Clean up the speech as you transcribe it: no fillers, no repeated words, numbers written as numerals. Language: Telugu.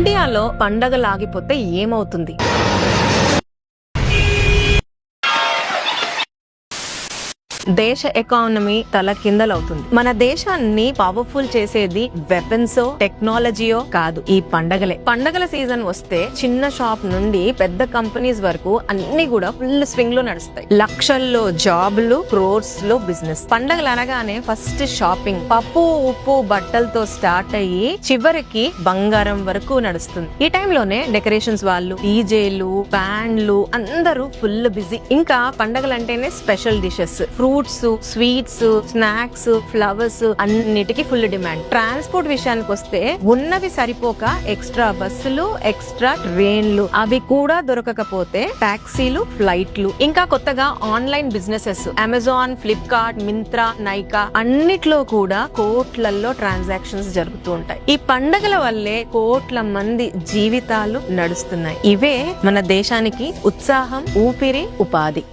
ఇండియాలో పండగలు ఆగిపోతే ఏమవుతుంది? దేశ ఎకానమీ తల కిందలవుతుంది. మన దేశాన్ని పవర్ఫుల్ చేసేది వెపన్సో టెక్నాలజీయో కాదు, ఈ పండగలే. పండగల సీజన్ వస్తే చిన్న షాప్ నుండి పెద్ద కంపెనీస్ వరకు అన్ని కూడా ఫుల్ స్వింగ్ లో నడుస్తాయి. లక్షల్లో జాబ్లు, క్రోర్స్ లో బిజినెస్. పండగలు అనగానే ఫస్ట్ షాపింగ్, పప్పు ఉప్పు బట్టలతో స్టార్ట్ అయ్యి చివరికి బంగారం వరకు నడుస్తుంది. ఈ టైంలోనే డెకరేషన్స్ వాళ్ళు, డీజేలు, బ్యాండ్లు అందరూ ఫుల్ బిజీ. ఇంకా పండగలంటేనే special dishes, fruits, sweets, snacks, flowers అన్నిటికీ ఫుల్ డిమాండ్. ట్రాన్స్పోర్ట్ విషయానికి వస్తే ఉన్నవి సరిపోక ఎక్స్ట్రా బస్సులు, ఎక్స్ట్రా ట్రైన్లు, అవి కూడా దొరకకపోతే టాక్సీలు, ఫ్లైట్లు. ఇంకా కొత్తగా online businesses, Amazon, Flipkart, Myntra, Nykaa అన్నిట్లో కూడా కోట్లల్లో ట్రాన్సాక్షన్స్ జరుగుతూ ఉంటాయి. ఈ పండగల వల్లే కోట్ల మంది జీవితాలు నడుస్తున్నాయి. ఇవే మన దేశానికి ఉత్సాహం, ఊపిరి, ఉపాధి.